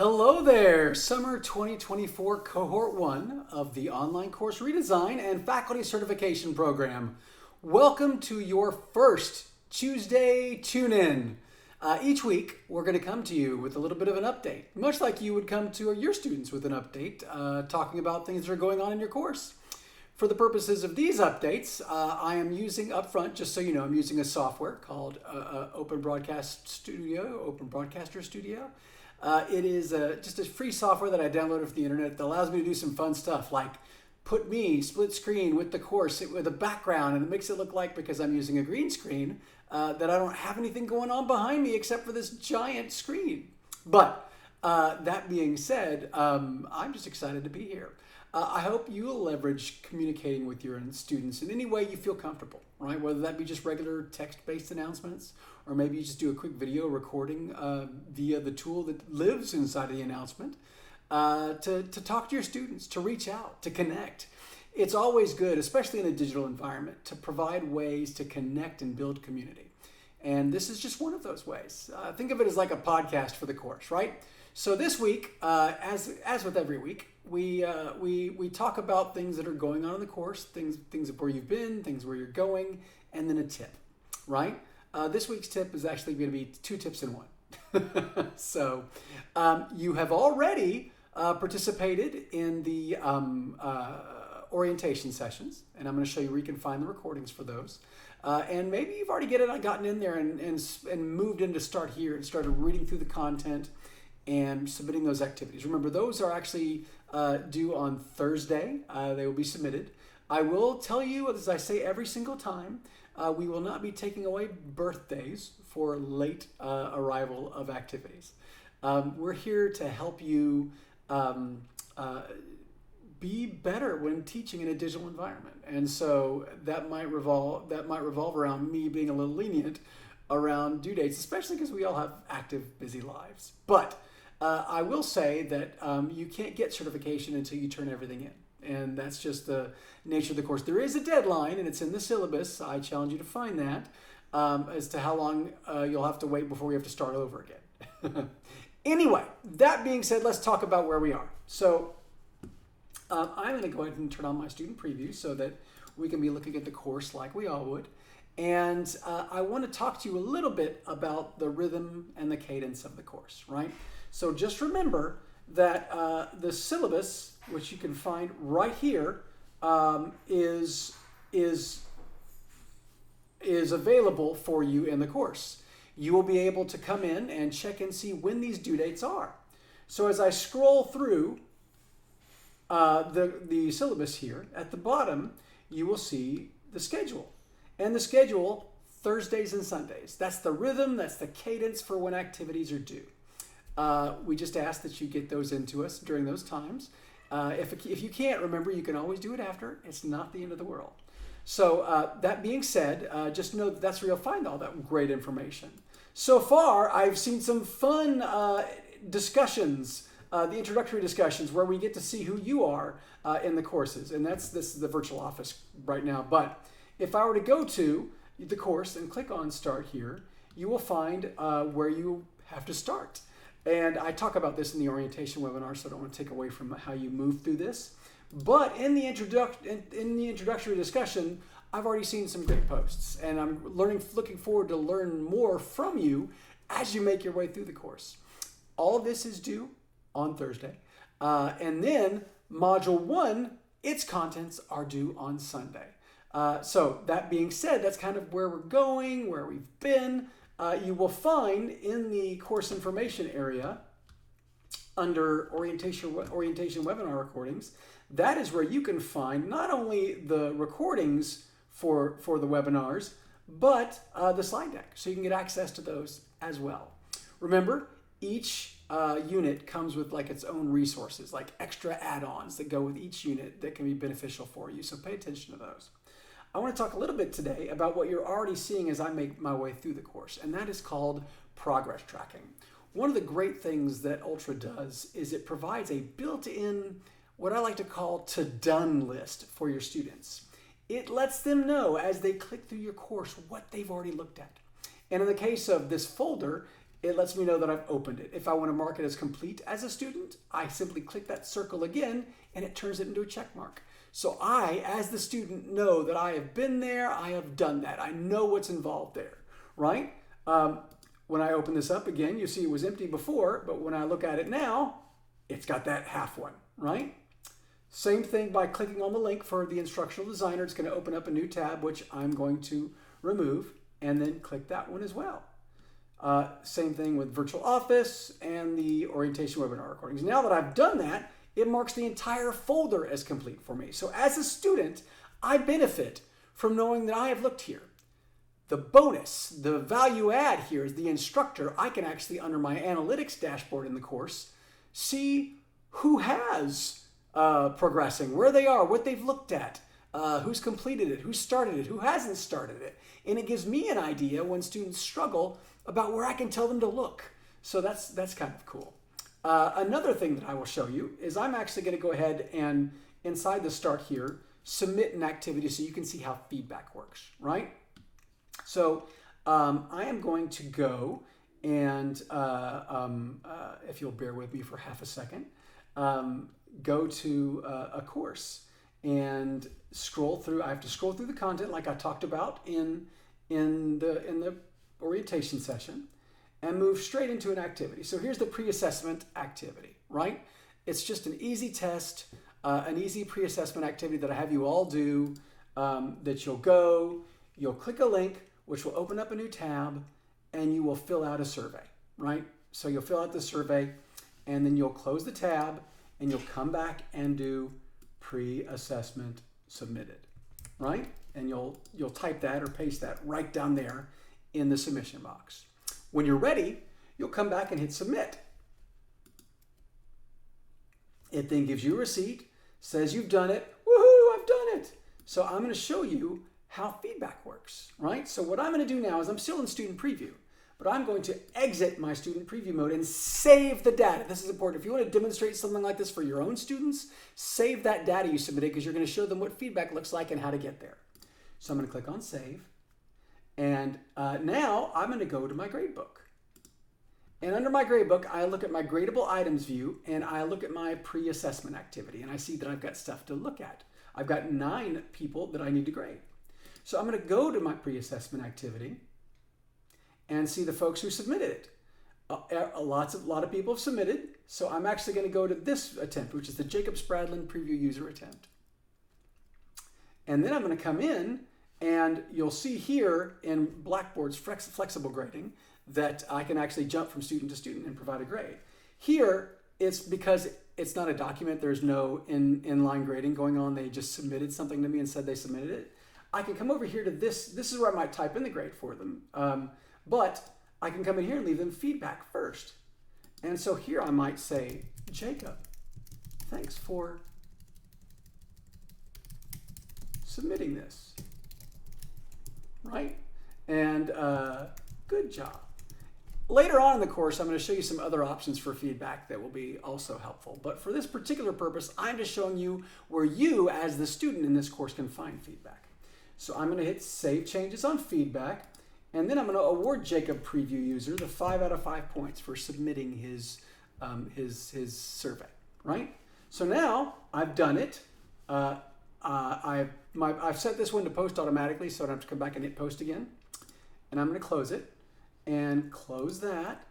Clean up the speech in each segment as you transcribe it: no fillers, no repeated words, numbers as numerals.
Hello there, Summer 2024 Cohort 1 of the Online Course Redesign and Faculty Certification Program. Welcome to your first Tuesday Tune-In. Each week, we're going to come to you with a little bit of an update, much like you would come to your students with an update, talking about things that are going on in your course. For the purposes of these updates, I am using upfront, just so you know, I'm using a software called Open Broadcaster Studio. It is just a free software that I downloaded from the internet that allows me to do some fun stuff like put me split screen with the course with a background, and it makes it look like, because I'm using a green screen, that I don't have anything going on behind me except for this giant screen. But that being said, I'm just excited to be here. I hope you will leverage communicating with your students in any way you feel comfortable, right? Whether that be just regular text-based announcements, or maybe you just do a quick video recording via the tool that lives inside of the announcement to talk to your students, to reach out, to connect. It's always good, especially in a digital environment, to provide ways to connect and build community. And this is just one of those ways. Think of it as like a podcast for the course, right? So this week, as with every week, we talk about things that are going on in the course, things of where you've been, things where you're going, and then a tip, right? This week's tip is actually going to be 2 tips in 1. So you have already participated in the orientation sessions, and I'm going to show you where you can find the recordings for those. And maybe you've already gotten in there and moved into Start Here and started reading through the content and submitting those activities. Remember, those are actually due on Thursday. They will be submitted. I will tell you, as I say every single time, we will not be taking away birthdays for late arrival of activities. We're here to help you be better when teaching in a digital environment, and so that might revolve around me being a little lenient around due dates, especially because we all have active, busy lives. But I will say that you can't get certification until you turn everything in. And that's just the nature of the course. There is a deadline, and it's in the syllabus. I challenge you to find that as to how long you'll have to wait before we have to start over again. Anyway, that being said, let's talk about where we are. So I'm going to go ahead and turn on my student preview so that we can be looking at the course like we all would. And I want to talk to you a little bit about the rhythm and the cadence of the course, right? So just remember that the syllabus, which you can find right here, is available for you in the course. You will be able to come in and check and see when these due dates are. So as I scroll through the syllabus here, at the bottom, you will see the schedule. And the schedule, Thursdays and Sundays. That's the rhythm, that's the cadence for when activities are due. We just ask that you get those into us during those times. If you can't remember, you can always do it after. It's not the end of the world. So that being said, just know that that's where you'll find all that great information. So far, I've seen some fun discussions, the introductory discussions, where we get to see who you are in the courses. And this is the virtual office right now. But if I were to go to the course and click on Start Here, you will find where you have to start. And I talk about this in the orientation webinar, so I don't want to take away from how you move through this. But in the introductory discussion, I've already seen some great posts, and I'm looking forward to learn more from you as you make your way through the course. All of this is due on Thursday, and then Module 1, its contents are due on Sunday. So that being said, that's kind of where we're going, where we've been. You will find in the course information area under orientation webinar recordings, that is where you can find not only the recordings for the webinars, but the slide deck. So you can get access to those as well. Remember, each unit comes with like its own resources, like extra add-ons that go with each unit that can be beneficial for you. So pay attention to those. I want to talk a little bit today about what you're already seeing as I make my way through the course, and that is called progress tracking. One of the great things that Ultra does is it provides a built-in, what I like to call to-done list for your students. It lets them know as they click through your course what they've already looked at. And in the case of this folder, it lets me know that I've opened it. If I want to mark it as complete as a student, I simply click that circle again and it turns it into a check mark. So I, as the student, know that I have been there, I have done that. I know what's involved there, right? When I open this up again, you see it was empty before, but when I look at it now, it's got that half one, right? Same thing by clicking on the link for the instructional designer. It's going to open up a new tab, which I'm going to remove, and then click that one as well. Same thing with Virtual Office and the orientation webinar recordings. Now that I've done that, it marks the entire folder as complete for me. So as a student, I benefit from knowing that I have looked here. The bonus, the value add here is the instructor. I can actually, under my analytics dashboard in the course, see who has progressing, where they are, what they've looked at, who's completed it, who started it, who hasn't started it. And it gives me an idea when students struggle about where I can tell them to look. So that's kind of cool. Another thing that I will show you is I'm actually going to go ahead and inside the start here, submit an activity so you can see how feedback works, right? So I am going to go and, if you'll bear with me for half a second, go to a course and scroll through. I have to scroll through the content like I talked about in the orientation session and move straight into an activity. So here's the pre-assessment activity, right? It's just an easy test, an easy pre-assessment activity that I have you all do, that you'll click a link, which will open up a new tab, and you will fill out a survey, right? So you'll fill out the survey, and then you'll close the tab, and you'll come back and do pre-assessment submitted, right? And you'll type that or paste that right down there in the submission box. When you're ready, you'll come back and hit submit. It then gives you a receipt, says you've done it. Woohoo, I've done it. So I'm going to show you how feedback works, right? So what I'm going to do now is I'm still in student preview, but I'm going to exit my student preview mode and save the data. This is important. If you want to demonstrate something like this for your own students, save that data you submitted because you're going to show them what feedback looks like and how to get there. So I'm going to click on save. And now I'm going to go to my gradebook. And under my gradebook, I look at my gradable items view and I look at my pre-assessment activity and I see that I've got stuff to look at. I've got 9 people that I need to grade. So I'm going to go to my pre-assessment activity and see the folks who submitted it. A lot of people have submitted, so I'm actually going to go to this attempt, which is the Jacob Spradlin preview user attempt. And then I'm going to come in, and you'll see here in Blackboard's flexible grading that I can actually jump from student to student and provide a grade. Here, it's because it's not a document, there's no inline grading going on. They just submitted something to me and said they submitted it. I can come over here to this. This is where I might type in the grade for them. But I can come in here and leave them feedback first. And so here I might say, Jacob, thanks for submitting this, right? And good job. Later on in the course, I'm going to show you some other options for feedback that will be also helpful. But for this particular purpose, I'm just showing you where you, as the student in this course, can find feedback. So I'm going to hit Save Changes on Feedback, and then I'm going to award Jacob Preview User the 5 out of 5 points for submitting his survey, right? So now I've done it. I've set this one to post automatically, so I don't have to come back and hit post again. And I'm going to close it and close that.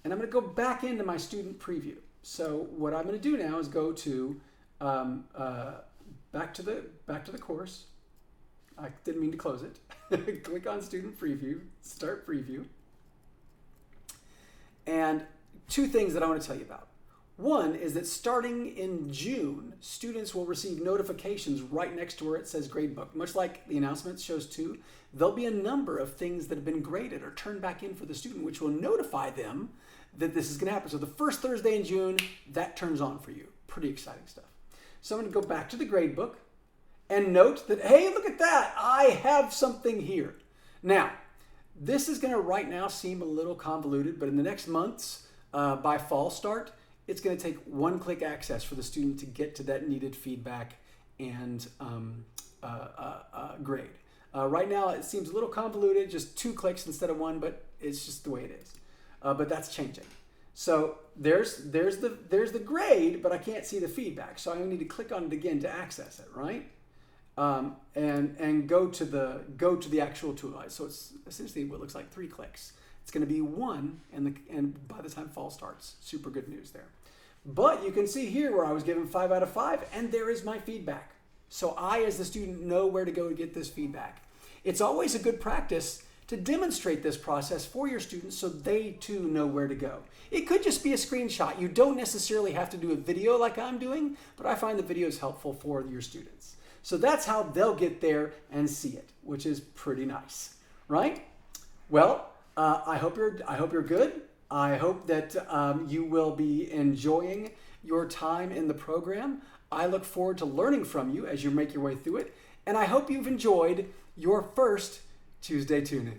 And I'm going to go back into my student preview. So what I'm going to do now is go to back to the course. I didn't mean to close it. Click on Student Preview, Start Preview. And 2 things that I want to tell you about. One is that starting in June, students will receive notifications right next to where it says Gradebook. Much like the announcement shows too, there'll be a number of things that have been graded or turned back in for the student, which will notify them that this is going to happen. So the first Thursday in June, that turns on for you. Pretty exciting stuff. So I'm going to go back to the Gradebook. And note that, hey, look at that. I have something here. Now, this is going to right now seem a little convoluted, but in the next months, by fall start, it's going to take one-click access for the student to get to that needed feedback and grade. Right now, it seems a little convoluted, just 2 clicks instead of 1, but it's just the way it is. but that's changing. So there's the grade, but I can't see the feedback. So I need to click on it again to access it, right? And go to the actual tool. So it's essentially what looks like 3 clicks. It's going to be 1, and by the time fall starts, super good news there. But you can see here where I was given 5 out of 5, and there is my feedback. So I, as the student, know where to go to get this feedback. It's always a good practice to demonstrate this process for your students so they too know where to go. It could just be a screenshot. You don't necessarily have to do a video like I'm doing, but I find the videos helpful for your students. So that's how they'll get there and see it, which is pretty nice, right? Well, I hope you're good. I hope that you will be enjoying your time in the program. I look forward to learning from you as you make your way through it, and I hope you've enjoyed your first Tuesday Tune-In.